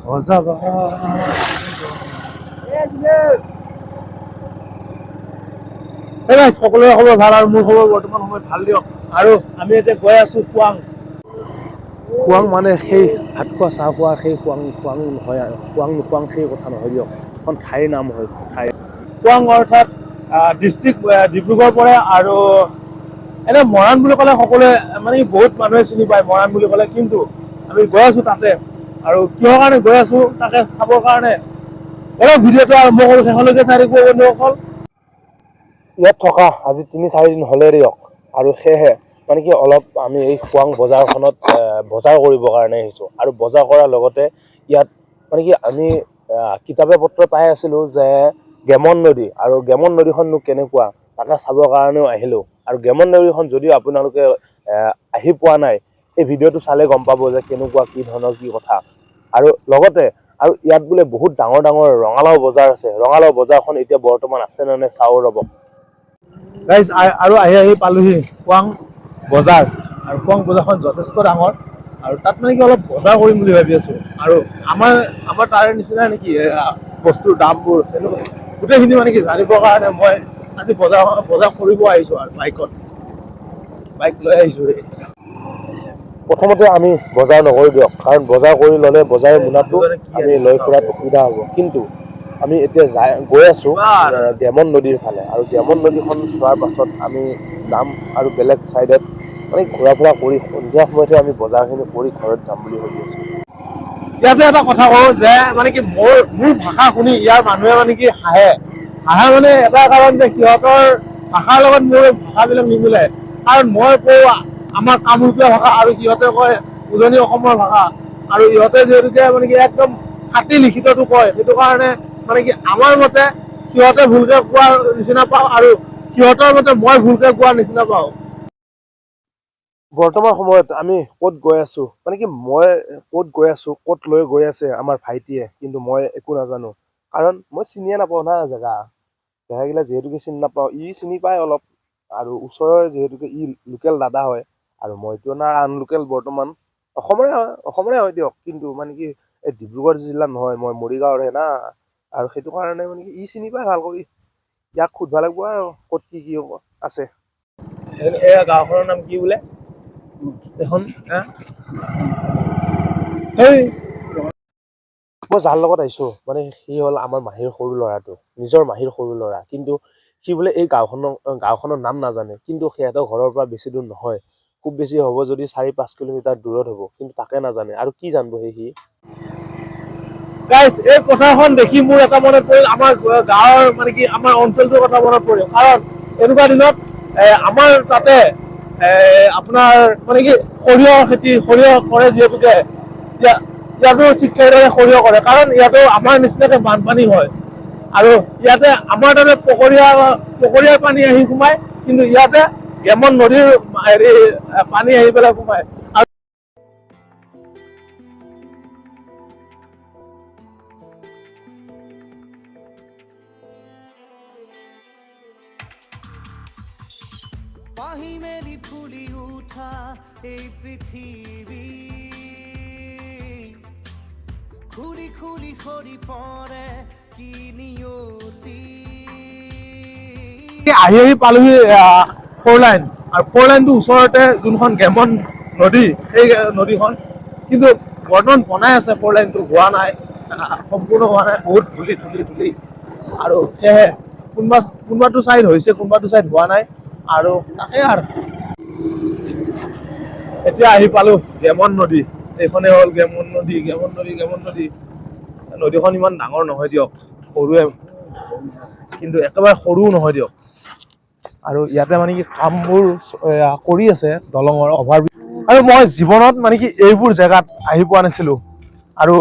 সজাবা সকলোৰে খবৰ ভাল আৰু মোৰ খবৰ বৰ্তমান সময়ত ভাল দিয়ক। আৰু আমি এতিয়া গৈ আছো খোৱাং। খোৱাং মানে সেই ভাত খোৱা চাহ খোৱা সেই খোৱাং নহয় আৰু খোৱাং নোখোৱাং সেই কথা নহয় দিয়ক। এখন ঠাইৰ নাম হয় ঠাই খোৱাং অৰ্থাৎ ডিষ্ট্ৰিক্ট ডিব্ৰুগড় পৰে। আৰু এনে মৰাণ বুলি ক'লে সকলোৱে মানে বহুত মানুহে চিনি পায় মৰাণ বুলি ক'লে, কিন্তু আমি গৈ আছো তাতে। আৰু কিহৰ কাৰণে গৈ আছো তাকে চাবৰ কাৰণে অলপ ভিডিঅ'টো আৰম্ভ কৰো, শেষলৈকে চাই থাকিব বন্ধুসকল। ইয়াত থকা আজি ৩-৪ দিন হ'লে দিয়ক, আৰু সেয়েহে মানে কি অলপ আমি এই খোৱাং বজাৰখনত বজাৰ কৰিবৰ কাৰণে আহিছোঁ। আৰু বজাৰ কৰাৰ লগতে ইয়াত মানে কি আমি কিতাপে পত্ৰ পাই আছিলো যে গেমন নদী, আৰু গেমন নদীখননো কেনেকুৱা তাকে চাবৰ কাৰণেও আহিলোঁ। আৰু গেমন নদীখন যদিও আপোনালোকে আহি পোৱা নাই, এই ভিডিঅ'টো চালে গম পাব যে কেনেকুৱা কি ধৰণৰ কি কথা। আৰু লগতে আৰু ইয়াত বোলে বহুত ডাঙৰ ডাঙৰ ৰঙালাও বজাৰ আছে। ৰঙালাও বজাৰখন এতিয়া বৰ্তমান আছে নে নাই চাওঁ ৰ'ব। গাইজ আৰু আহি পালোহি খোৱাং বজাৰ। আৰু খোৱাং বজাৰখন যথেষ্ট ডাঙৰ, আৰু তাত মানে কি অলপ বজাৰ কৰিম বুলি ভাবি আছো। আৰু আমাৰ তাৰে নিচিনা নেকি বস্তুৰ দামবোৰ তেনেকুৱা গোটেইখিনি মানে কি জানিবৰ কাৰণে মই আজি বজাৰ কৰিব আহিছো আৰু বাইক লৈ আহিছো। প্ৰথমতে আমি বজাৰ নকৰো দিয়ক, কাৰণ বজাৰ কৰি ল'লে বজাৰৰ মোনাটো আমি লৈ ফুৰাত অসুবিধা হ'ব। কিন্তু আমি এতিয়া গৈ আছো গেমন নদীৰ ফালে, আৰু গেমন নদীখন চোৱাৰ পাছত আমি যাম আৰু বেলেগ চাইডত মানে ঘূৰা ফুৰা কৰি সন্ধিয়া সময়তহে আমি বজাৰখিনি কৰি ঘৰত যাম বুলি ভাবি আছো। ইয়াতে এটা কথা কওঁ যে মানে কি মোৰ ভাষা শুনি ইয়াৰ মানুহে মানে কি হাঁহে মানে এটা কাৰণ যে সিহঁতৰ ভাষাৰ লগত মোৰ ভাষাবিলাক নিমিলে। কাৰণ মই কওঁ আমাৰ কামৰূপীয়া ভাষা আৰু সিহঁতে কয় উজনি অসমৰ ভাষা, আৰু ইহঁতে যিহেতুকে মানে কি একদম কাটি লিখিতটো কয়, সেইটো কাৰণে মানে কি আমাৰ মতে সিহঁতে ভুলকে কোৱাৰ নিচিনা পাওঁ, আৰু সিহঁতৰ মতে মই ভুলকে কোৱাৰ নিচিনা পাওঁ। বৰ্তমান সময়ত আমি ক'ত গৈ আছো, মানে কি মই ক'ত গৈ আছো, ক'ত লৈ গৈ আছে আমাৰ ভাইটিয়ে, কিন্তু মই একো নাজানো। কাৰণ মই চিনিয়ে নাপাওঁ না জেগাগিলা যিহেতুকে চিনি নাপাওঁ, ই চিনি পায় অলপ। আৰু ওচৰৰে যিহেতুকে ই লোকেল দাদা হয়, আৰু মইতো না আনলোকেল বৰ্তমান অসমৰে হয় দিয়ক, কিন্তু মানে কি এই ডিব্ৰুগড় জিলাত নহয়, মই মৰিগাঁৱৰহে না। আৰু সেইটো কাৰণে মানে কি ই চিনি পায় ভাল কৰি। ইয়াক সুধিব লাগিব আৰু ক'ত কি হ'ব আছে। এয়া গাঁওখনৰ নাম কি বোলে এখন মই যাৰ লগত আহিছো মানে সি হ'ল আমাৰ মাহীৰ সৰু ল'ৰাটো, নিজৰ মাহীৰ সৰু ল'ৰা। কিন্তু সি বোলে এই গাঁওখনৰ নাম নাজানে, কিন্তু সিহঁতৰ ঘৰৰ পৰা বেছি দূৰ নহয়। খুব বেছি হ'ব যদি 4-5 কিলোমিটাৰ দূৰত হ'ব, কিন্তু তাকে নাজানে আৰু কি জানিব সি। গাইজ, এই পথাৰখন দেখি মোৰ এটা মনত পৰিল আমাৰ গাঁৱৰ মানে কি আমাৰ অঞ্চলটোৰ কথা মনত পৰিল। কাৰণ এনেকুৱা দিনত আমাৰ তাতে আপোনাৰ মানে কি সৰিয়হ কৰে যিহেতুকে ইয়াতো ঠিক সেইদৰে সৰিয়হ কৰে, কাৰণ ইয়াতো আমাৰ নিচিনাকে বানপানী হয়। আৰু ইয়াতে আমাৰ তাতে পকৰীয়াৰ পানী আহি সোমাই, কিন্তু ইয়াতে গেমন নদীৰ পানী আহি পেলাই সোমায়। পাহি মেলি ফুলি উঠা এই পৃথিৱী খুলি খুলি সৰি পৰে কি নিয়তি। আহি পালোহি 4 লাইন, আৰু 4 লাইনটোৰ ওচৰতে যোনখন গেমন নদী, সেই নদীখন কিন্তু বৰ্তমান বনাই আছে। 4 লাইনটো হোৱা নাই, সম্পূৰ্ণ হোৱা নাই, বহুত ধূলি। আৰু সেয়েহে কোনোবাটো চাইড হৈছে, কোনোবাটো চাইড হোৱা নাই। আৰু তাকে আৰু এতিয়া আহি পালো গেমন নদী। এইখনে হ'ল গেমন নদী। নদীখন ইমান ডাঙৰ নহয় দিয়ক, সৰুৱে, কিন্তু একেবাৰে সৰুও নহয় দিয়ক। আৰু ইয়াতে মানে কি কামবোৰ কৰি আছে, দলঙৰ অভাৰব্ৰিজ। আৰু মই জীৱনত মানে কি এইবোৰ জেগাত আহি পোৱা নাছিলো। আৰু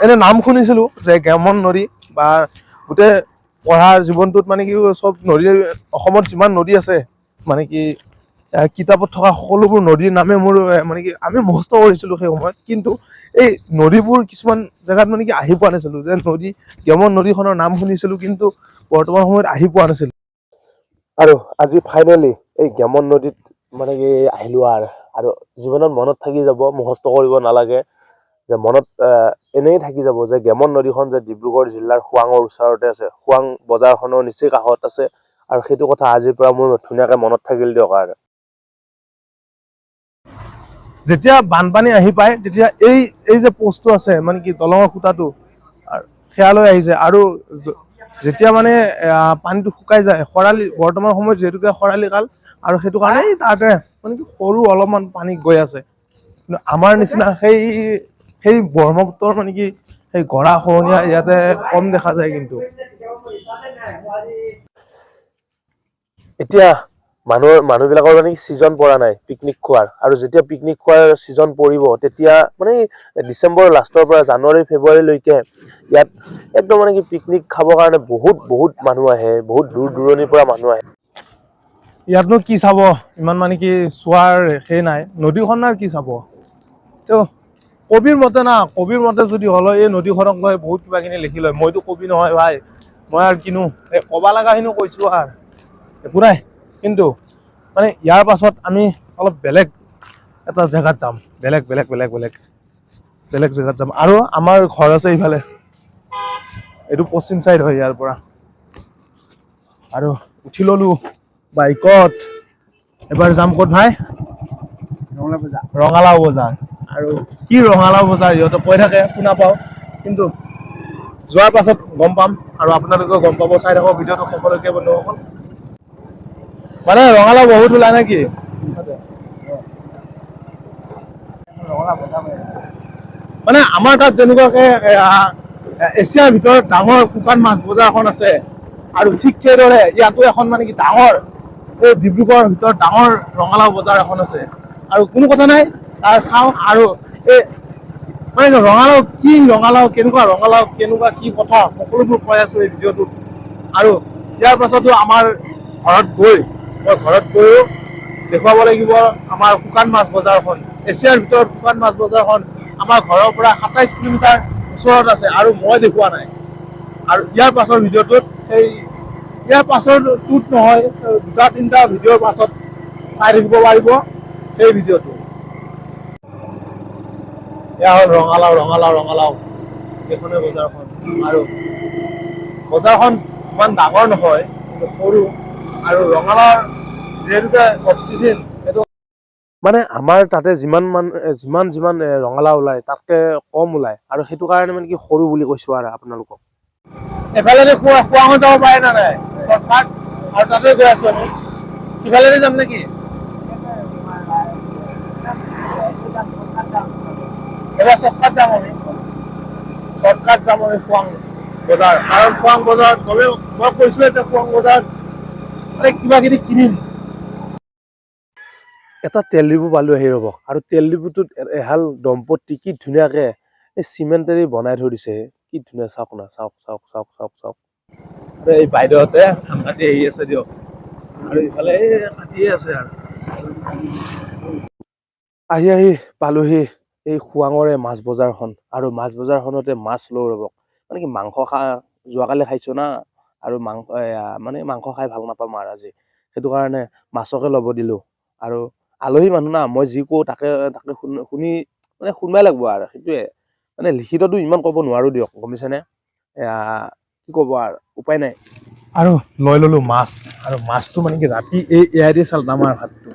এনে নাম শুনিছিলো যে গেমন নদী, বা গোটেই পঢ়াৰ জীৱনটোত মানে কি চব নদী, অসমত যিমান নদী আছে মানে কি কিতাপত থকা সকলোবোৰ নদীৰ নামে মোৰ মানে কি আমি মুখস্থ কৰিছিলো সেই সময়ত। কিন্তু এই নদীবোৰ কিছুমান জেগাত মানে কি আহি পোৱা নাছিলো, যে গেমন নদীখনৰ নাম শুনিছিলো, কিন্তু বৰ্তমান সময়ত আহি পোৱা নাছিলো। আৰু আজি ফাইনেলি এই গেমন নদীত মানে কি আহিলো। আৰু জীৱনত মনত থাকি যাব, মুখস্থ কৰিব নালাগে যে মনত এনেই থাকি যাব যে গেমন নদীখন যে ডিব্ৰুগড় জিলাৰ খোৱাঙৰ ওচৰতে আছে, খোৱাং বজাৰখনৰ নিচেই কাষত আছে, আৰু সেইটো কথা আজিৰ পৰা মোৰ ধুনীয়াকে মনত থাকিল দিয়ক। আৰু যেতিয়া বানপানী আহি পায় তেতিয়া এই যে পোষ্টটো আছে মানে কি দলঙৰ খুঁটাটো সেয়ালৈ আহি যায়, আৰু যেতিয়া মানে পানীটো শুকাই যায়, খৰালি বৰ্তমান সময়ত যিহেতুকে খৰালি কাল, আৰু সেইটো কাৰণে তাতে মানে কি সৰু অলপমান পানী গৈ আছে। কিন্তু আমাৰ নিচিনা সেই ব্ৰহ্মপুত্ৰৰ মানে কি সেই গৰা খহনীয়া ইয়াতে কম দেখা যায়। কিন্তু এতিয়া মানুহবিলাকৰ মানে ছিজন পৰা নাই পিকনিক খোৱাৰ, আৰু যেতিয়া পিকনিক খোৱাৰ ছিজন পৰিব তেতিয়া মানে ডিচেম্বৰ লাষ্টৰ পৰা জানুৱাৰী ফেব্ৰুৱাৰীলৈকে ইয়াত একদম মানে কি পিকনিক খাবৰ কাৰণে বহুত মানুহ আহে, বহুত দূৰ দূৰণিৰ পৰা মানুহ আহে। ইয়াতনো কি চাব, ইমান মানে কি চোৱাৰ সেই নাই, নদীখন আৰু কি চাব। কবিৰ মতে যদি হলে এই নদীখনক লৈ বহুত কিবা কিনি লিখি লয়। মইতো কবি নহয় ভাই, মই আৰু কিনো কবা লগাখিনিও কৈছো আৰু একো নাই। কিন্তু মানে ইয়াৰ পাছত আমি অলপ বেলেগ এটা জেগাত যাম, বেলেগ জেগাত যাম। আৰু আমাৰ ঘৰ আছে ইফালে, এইটো পশ্চিম চাইড হয় ইয়াৰ পৰা। আৰু উঠি ললো বাইকত, এবাৰ যাম ক'ত ভাই? ৰঙালাও বজাৰ। আৰু কি ৰঙালাও বজাৰ ইহঁতে কৈ থাকে শুনা পাওঁ, কিন্তু যোৱাৰ পাছত গম পাম, আৰু আপোনালোকেও গম পাব। চাই থাকক ভিডিঅ'টো শেষলৈকে বন্ধুসকল। মানে ৰঙালাও বহুত ওলাই নেকি? মানে আমাৰ তাত যেনেকুৱাকে এছিয়াৰ ভিতৰত ডাঙৰ শুকান মাছ বজাৰখন আছে, আৰু ঠিক সেইদৰে ইয়াতো এখন মানে কি ডাঙৰ, এই ডিব্ৰুগড়ৰ ভিতৰত ডাঙৰ ৰঙালাও বজাৰ এখন আছে। আৰু কোনো কথা নাই, চাওঁ। আৰু এই মানে ৰঙালাও কেনেকুৱা কি কথা, সকলোবোৰ কৈ আছো এই ভিডিঅ'টোত। আৰু ইয়াৰ পাছতো আমাৰ ঘৰত গৈও দেখুৱাব লাগিব আমাৰ শুকান মাছ বজাৰখন। এছিয়াৰ ভিতৰত শুকান মাছ বজাৰখন আমাৰ ঘৰৰ পৰা 27 কিলোমিটাৰ ওচৰত আছে, আৰু মই দেখুওৱা নাই। আৰু ইয়াৰ পাছৰ ভিডিঅ'টোত ইয়াৰ পাছৰটোত নহয়, 2-3টা ভিডিঅ'ৰ পাছত চাই থাকিব পাৰিব সেই ভিডিঅ'টো। এয়া হ'ল ৰঙালাও এইখনে বজাৰখন। আৰু বজাৰখন ইমান ডাঙৰ নহয়, কিন্তু সৰু। আৰু ৰঙালাওৰ যিহেতুকে অফ চিজন, সেইটো মানে আমাৰ তাতে যিমান ৰঙালাও ওলায় তাতকে কম ওলায়, আৰু সেইটো কাৰণে মানে কি সৰু বুলি কৈছো আৰু আপোনালোকক। এফালেদি খোৱাঙত যাব পাৰে না নাই চৰ্টকাট, আৰু তাতে গৈ আছো আমি। সিফালেদি যাম নেকি? এবাৰ চৰ্টকাট যাম আমি খোৱাং বজাৰ। কাৰণ খোৱাং বজাৰত গ'লে মই কৈছোৱে যে খোৱাং বজাৰত মানে কিবা কিবি কিনিম। এটা তেল ডিপু পালো আহি ৰ'ব, আৰু তেল ডিপুটোত এহাল দম্পতি কি ধুনীয়াকে এই চিমেণ্টেৰে বনাই থৈ দিছে। কি ধুনীয়া, চাওক না, চাওক। এই বাইদেউহঁতে ধান কাটি আহি আছে দিয়ক, আৰু ইফালে কাটিয়ে আছে। আৰু আহি পালোহি এই খোৱাঙৰে মাছ বজাৰখন, আৰু মাছ বজাৰখনতে মাছ লওঁ ৰ'ব। মানে কি মাংস যোৱাকালি খাইছো না, আৰু মাংস খাই ভাল নাপাম আৰু আজি, সেইটো কাৰণে মাছকে ল'ব দিলো। আৰু আলহী মানুহ না, মই যি কওঁ তাকে শুনি মানে শুনবাই লাগিব। আৰু সেইটোৱে মানে লিখিততো ইমান ক'ব নোৱাৰো দিয়ক, গম পাইছেনে? কি ক'ব আৰু উপায় নাই। আৰু লৈ ললো মাছ, আৰু মাছটো মানে কি ৰাতি এয়াই দি চাল আমাৰ ভাতটো,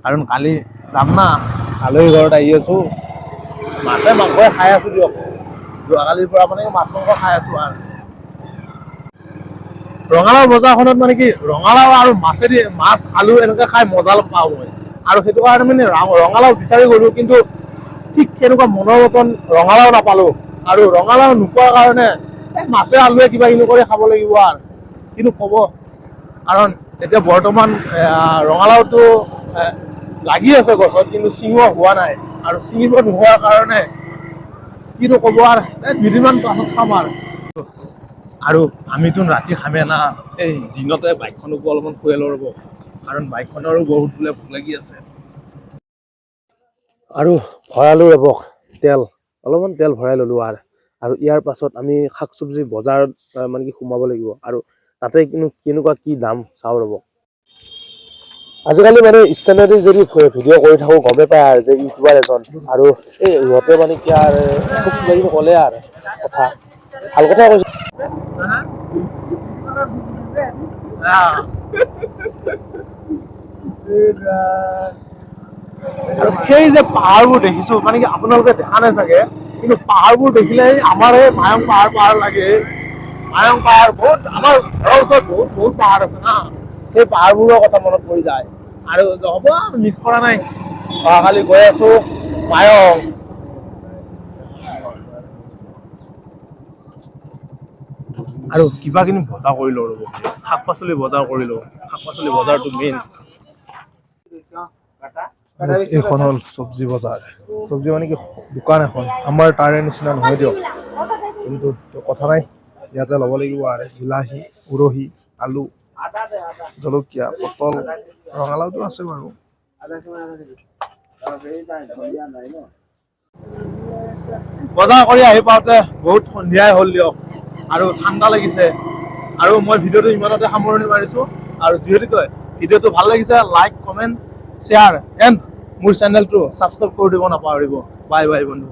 কাৰণ কালি যাম না, আলহী ঘৰত আহি আছো, মাংসই খাই আছো দিয়ক। যোৱাকালিৰ পৰা মানে মাছ মাংস খাই আছো। আৰু ৰঙালাও বজাৰখনত মানে কি ৰঙালাও আৰু মাছ আলু এনেকে খাই মজা পাওঁ মই, আৰু সেইটো কাৰণে মানে ৰঙালাও বিচাৰি গলো, কিন্তু ঠিক তেনেকুৱা মনৰ মতন ৰঙালাও নাপালো। আৰু ৰঙালাও নোপোৱাৰ কাৰণে মাছে আলুৱে কিবা কিবি কৰি খাব লাগিব। আৰু কিনো ক'ব, কাৰণ এতিয়া বৰ্তমান ৰঙালাওটো লাগি আছে গছত, কিন্তু ছিঙিব হোৱা নাই। আৰু ছিঙিব নোহোৱাৰ কাৰণে কিনো ক'ব, আৰু 2দিনমান পাছত খাম। আৰু আমিতো ৰাতি খামে না, এই দিনতে বাইকখনকো অলপমান শুৱাই লওঁ ৰ'ব, কাৰণ বাইকখনৰো বহুত বোলে ভোক লাগি আছে। আৰু ভৰালো ৰ'ব অলপমান তেল ভৰাই ললো। আৰু ইয়াৰ পাছত আমি শাক চবজি বজাৰত মানে কি সোমাব লাগিব, আৰু তাতে কেনেকুৱা কি দাম চাওঁ ৰ'ব। আজিকালি মানে ষ্টেণ্ডাৰ্ডি যদি ভিডিঅ' কৰি থাকোঁ গমে পায় আৰু যে ইউটিউবাৰ এজন আৰু এই ইহঁতে মানে কি আৰু খুব কিবা কিবি ক'লে আৰু কথা ভাল কথা কৈছে আৰু সেই যে পাহাৰবোৰ দেখিছোঁ মানে কি আপোনালোকে দেখা নাই চাগে কিন্তু পাহাৰবোৰ দেখিলে আমাৰ এই মায়ং পাহাৰ লাগে মায়ং পাহাৰ বহুত আমাৰ ঘৰৰ ওচৰত বহুত পাহাৰ আছে না সেই পাহাৰবোৰৰ কথা মনত পৰি যায় আৰু হ'ব মিছ কৰা নাই অহাকালি গৈ আছোঁ মায়ং আৰু কিবা কিনি বজাৰ কৰিলোঁ ৰ'ব শাক পাচলি বজাৰ কৰিলোঁ শাক পাচলি বজাৰটো মেইন এইখন হ'ল চব্জি বজাৰ চব্জি মানে কি দোকান এখন আমাৰ তাৰে নিচিনা নহয় দিয়ক কিন্তু কথা নাই ইয়াতে ল'ব লাগিব আৰু বিলাহী উৰহি আলু জলকীয়া পটল ৰঙালাওটো আছে বাৰু বজাৰ কৰি আহি পাওঁতে বহুত সন্ধিয়াই হ'ল দিয়ক আৰু ঠাণ্ডা লাগিছে আৰু মই ভিডিঅ'টো ইমানতে সামৰণি মাৰিছোঁ আৰু যিহেতুকৈ ভিডিঅ'টো ভাল লাগিছে লাইক কমেণ্ট শ্বেয়াৰ এণ্ড মোৰ চেনেলটো ছাবস্ক্ৰাইব কৰি দিব নাপাহৰিব বাই বাই বন্ধু